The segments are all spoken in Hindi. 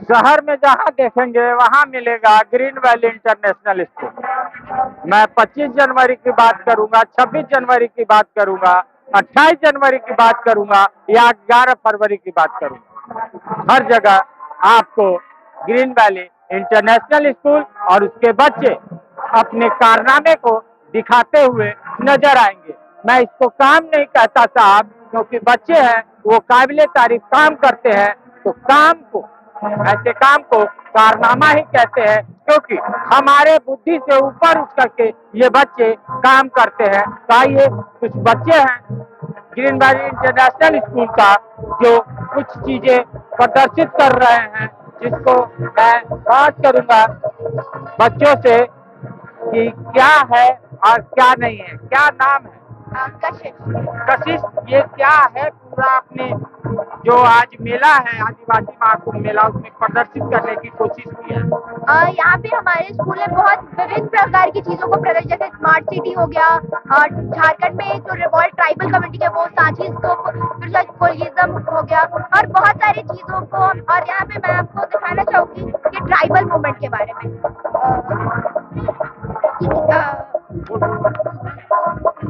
शहर में जहाँ देखेंगे वहाँ मिलेगा ग्रीन वैली इंटरनेशनल स्कूल। मैं 25 जनवरी की बात करूंगा, 26 जनवरी की बात करूंगा, 28 जनवरी की बात करूंगा या 11 फरवरी की बात करूंगा। हर जगह आपको ग्रीन वैली इंटरनेशनल स्कूल और उसके बच्चे अपने कारनामे को दिखाते हुए नजर आएंगे। मैं इसको काम नहीं कहता साहब, क्योंकि बच्चे हैं वो काबिले तारीफ काम करते हैं, तो काम को, ऐसे काम को कारनामा ही कहते हैं, क्योंकि हमारे बुद्धि से ऊपर उठ करके ये बच्चे काम करते हैं। तो आइए कुछ बच्चे हैं ग्रीन वैली इंटरनेशनल स्कूल का जो कुछ चीजें प्रदर्शित कर रहे हैं, जिसको मैं बात करूंगा बच्चों से कि क्या है और क्या नहीं है। क्या नाम है? कशिश। कशिश, ये क्या है पूरा आपने जो आज मेला है आदिवासी महाकुंभ मेला उसमें प्रदर्शित करने की कोशिश की है? यहाँ पे हमारे स्कूल में बहुत विभिन्न प्रकार की चीजों को प्रदर्शित, जैसे स्मार्ट सिटी हो गया, और झारखंड में जो रिवॉल्ट ट्राइबल कम्युनिटी है वो सांची स्तूप, फिर कोलिज्म हो गया, और बहुत सारी चीजों को। और यहाँ पे मैं आपको दिखाना चाहूंगी कि ट्राइबल मूवमेंट के बारे में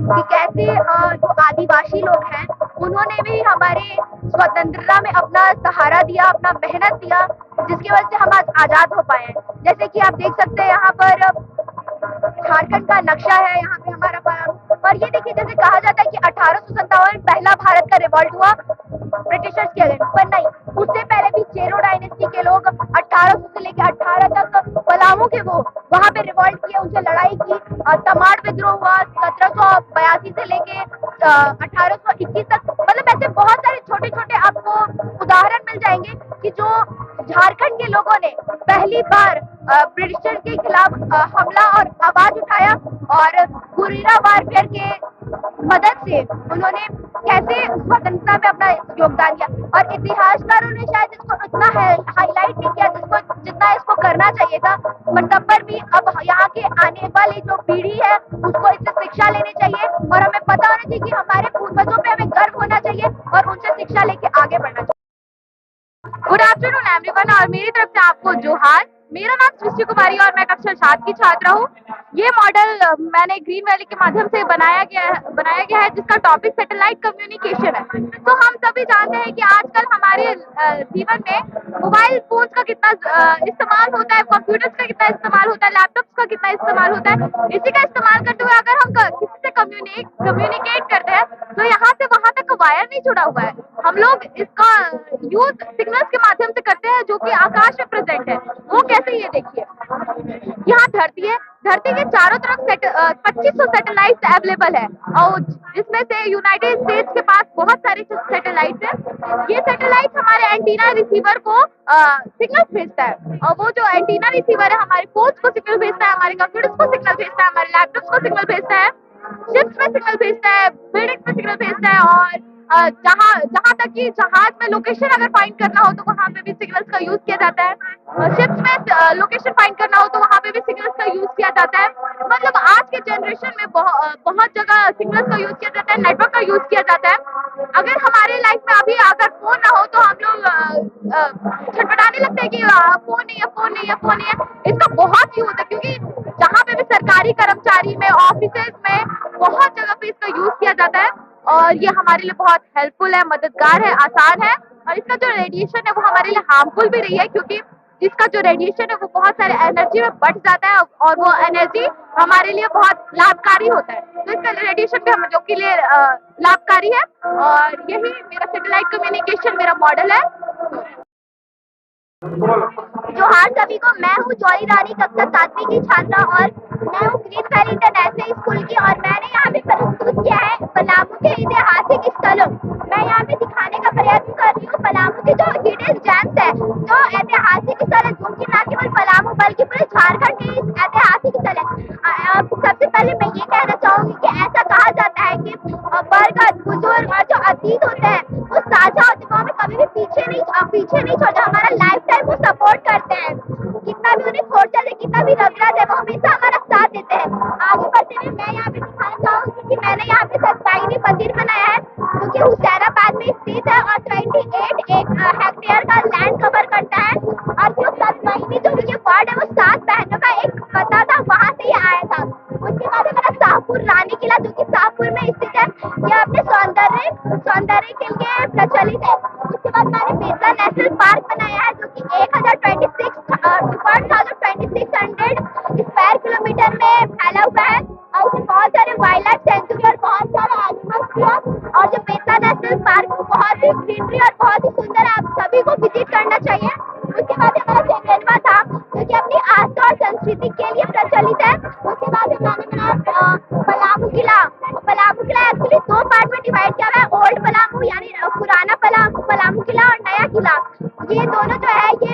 कि कैसे जो आदिवासी लोग हैं उन्होंने भी हमारे स्वतंत्रता में अपना सहारा दिया, अपना मेहनत दिया, जिसकी वजह से हम आज आजाद हो पाए हैं। जैसे कि आप देख सकते हैं यहाँ पर झारखंड का नक्शा है, यहाँ पे हमारा और ये देखिए, जैसे कहा जाता है कि 1857 में पहला भारत का रिवॉल्ट हुआ ब्रिटिशर्स के अगेंस्ट, पर नहीं, उससे पहले भी चेरो डायनेस्टी के लोग 1800 से लेकर 18 तक पलामू के वो वहाँ पे रिवॉल्ट किए, उनसे लड़ाई की। तमाड़ विद्रोह हुआ 1782 से लेके 1821 तक। मतलब ऐसे बहुत सारे छोटे छोटे आपको उदाहरण मिल जाएंगे कि जो झारखंड के लोगों ने पहली बार ब्रिटिशर्स के खिलाफ हमला और आवाज उठाया, और गुरिल्ला वारफेयर के मदद से उन्होंने कैसे स्वतंत्रता में अपना योगदान दिया। और इतिहासकारों ने शायद इसको इतना हाईलाइट नहीं किया जितना इसको करना चाहिए था, पर तब पर भी अब यहाँ के आने वाली जो पीढ़ी है उसको इससे शिक्षा लेनी चाहिए, और हमें पता होना चाहिए कि हमारे पूर्वजों पे हमें गर्व होना चाहिए और उनसे शिक्षा लेके आगे बढ़ना चाहिए। गुड आफ्टरनून एवरीवन, और मेरी तरफ से आपको जोहार। मेरा नाम सृष्टि कुमारी और मैं कक्षा 7 की छात्रा हूँ। ये मॉडल मैंने ग्रीन वैली के माध्यम से बनाया गया है, जिसका टॉपिक सैटेलाइट कम्युनिकेशन है। तो हम सभी जानते हैं कि आजकल हमारे जीवन में मोबाइल फोन का कितना इस्तेमाल होता है, कंप्यूटर्स का कितना इस्तेमाल होता है, लैपटॉप्स का कितना इस्तेमाल होता है। इसी का इस्तेमाल करते हुए अगर हम किसी से कम्युनिकेट करते हैं तो यहाँ से वहां तक वायर नहीं जुड़ा हुआ है, हम लोग इसका यूज सिग्नल्स के माध्यम से करते हैं जो कि आकाश में प्रेजेंट है। वो कैसे, ये देखिए, यहाँ धरती है, धरती के चारों तरफ 2500 सैटेलाइट अवेलेबल है, और जिसमें से यूनाइटेड स्टेट्स के पास बहुत सारे सैटेलाइट है। ये सैटेलाइट हमारे एंटीना रिसीवर को सिग्नल भेजता है, और वो जो एंटीना रिसीवर है हमारे फोन्स को सिग्नल भेजता है, हमारे कंप्यूटर्स को सिग्नल भेजता है, हमारे लैपटॉप्स को सिग्नल भेजता है, शिप्स में सिग्नल भेजता है, बिल्डिंग्स में सिग्नल भेजता है, और जहाँ तक कि जहाज में लोकेशन अगर फाइंड करना हो तो वहाँ पे भी सिग्नल्स का यूज किया जाता है। शिप्स में लोकेशन फाइंड करना हो तो वहाँ पे भी सिग्नल्स का यूज किया जाता है। मतलब आज के जनरेशन में बहुत जगह सिग्नल्स का यूज किया जाता है, नेटवर्क का यूज किया जाता है। अगर हमारे लाइफ में अभी अगर फोन ना हो तो हम लोग छटपटाने लगते हैं कि फोन नहीं है, फोन नहीं है, फोन नहीं है। इसका बहुत यूज है, क्योंकि जहाँ पे भी सरकारी कर्मचारी में, ऑफिसेज में, बहुत जगह पे इसका यूज किया जाता है, और ये हमारे लिए बहुत हेल्पफुल है, मददगार है, आसान है। और इसका जो रेडिएशन है वो हमारे लिए हार्मफुल भी रही है, क्योंकि इसका जो रेडिएशन है वो बहुत सारे एनर्जी में बढ़ जाता है, और वो एनर्जी हमारे लिए बहुत लाभकारी होता है। तो इसका रेडिएशन भी हम लोग के लिए लाभकारी है, और यही मेरा सैटेलाइट कम्युनिकेशन मेरा मॉडल है। जोहार सभी को, मैं हूँ जॉली रानी, कक्षा 7वीं की छात्रा, और मैं हूँ ग्रीन वैली इंटरनेशनल स्कूल की, और मैंने यहाँ पे प्रस्तुत किया है पलामू के ऐतिहासिक स्थलों। मैं यहाँ पे दिखाने का प्रयत्न कर रही हूँ पलामू के जो हिडन जेम्स है, जो ऐतिहासिक स्थल है, जो कि न केवल पलामू बल्कि पूरे झारखंड के ऐतिहासिक स्थल है। सबसे पहले मैं ये कहना चाहूंगी कि ऐसा कहा जाता है कि बरगद, बुजुर्ग और जो अतीत होते हैं वो साझा होते हैं, वो हमें कभी भी पीछे नहीं छोड़ते, हमारा लाइफ टाइम वो सपोर्ट करते हैं। कितना भी उन्हें खोट चले, कितना भी रगड़ा दे, वो हमेशा हमारा साथ देते हैं। आगे बढ़ते हुए मैं यहाँ पे दिखाना चाहूंगी कि मैंने यहाँ पे सत्ताईनी मंदिर बनाया है जो कि हुसैनाबाद में स्थित है और 28 हेक्टेयर का लैंड कवर करता है। और जो सत्ताईनी जो ये वर्ड है वो 7 बहनों का एक पता था, वहाँ से ये आया था। उसके बाद हमारा शाहपुर रानी किला जो कि शाहपुर में स्थित है, यह अपने सौंदर्य के लिए प्रचलित है। उसके बाद मैंने बेतला नेशनल पार्क बनाया है जो कि 1026 स्क्वायर किलोमीटर में फैला हुआ है और इसमें बहुत सारे वाइल्ड लाइफ सेंचुरी और बहुत सारे एनिमल्स भी है। और जो बेतला नेशनल पार्क वो बहुत ही ग्रीनरी और बहुत ही सुंदर है, आप सभी को विजिट करना चाहिए। उसके बाद हमारा जंगलवा धाम जो कि अपनी आस्था और संस्कृति के लिए प्रचलित है। उसके बाद मैंने बनाया पलामू किला। पलामू किला एक्चुअली 2 पार्ट में डिवाइड किया हुआ है, ओल्ड पलामू यानी पुराना पलामू किला और नया किला। ये दोनों जो है ये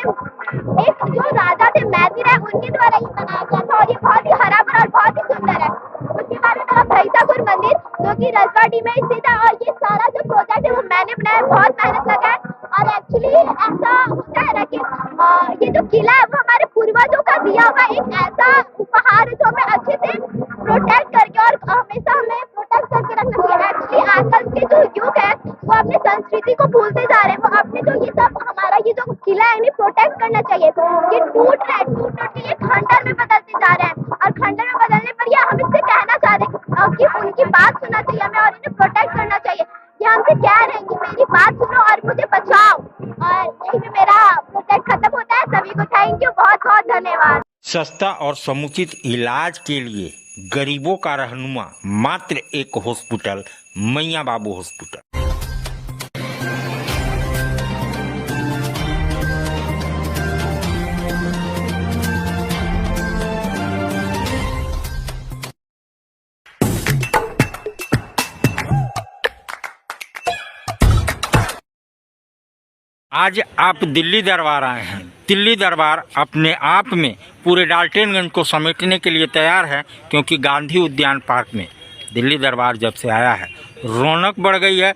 एक जो राजा थे मैतिर है उनके द्वारा ये बनाया गया था और ये बहुत ही हरा भरा और बहुत ही सुंदर है। उसके बाद मेरा भैसापुर मंदिर जो कि रजवाड़ी में स्थित है और ये सारा जो प्रोजेक्ट है वो मैंने बनाया, बहुत मेहनत लगा है। और एक्चुअली ऐसा होता है ना कि ये जो किला है वो हमारे पूर्वजों का दिया हुआ एक ऐसा उपहार है जो हमें अच्छे से प्रोटेक्ट करके और हमेशा हमें प्रोटेक्ट करके रखना चाहिए। एक्चुअली आजकल के जो युग है वो अपनी संस्कृति को भूलते जा रहे हैं, वो अपने जो ये सब हमारा ये जो किला है इन्हें प्रोटेक्ट करना चाहिए। ये टूट के ये खंडर में बदलते जा रहे हैं और खंडर में बदलने पर ये हम इससे कहना चाह रहे हैं कि उनकी बात सुनना चाहिए हमें और इन्हें प्रोटेक्ट करना चाहिए। ये हमसे कह रहे हैं कि मेरी बात सुनो और मुझे बचाओ। और यही पे मेरा प्रोजेक्ट खत्म होता है। सभी को थैंक यू, बहुत बहुत धन्यवाद। सस्ता और समुचित इलाज के लिए गरीबों का रहनुमा मात्र एक हॉस्पिटल, मैया बाबू हॉस्पिटल। आज आप दिल्ली दरबार आए हैं। दिल्ली दरबार अपने आप में पूरे डाल्टनगंज को समेटने के लिए तैयार है, क्योंकि गांधी उद्यान पार्क में दिल्ली दरबार जब से आया है रौनक बढ़ गई है।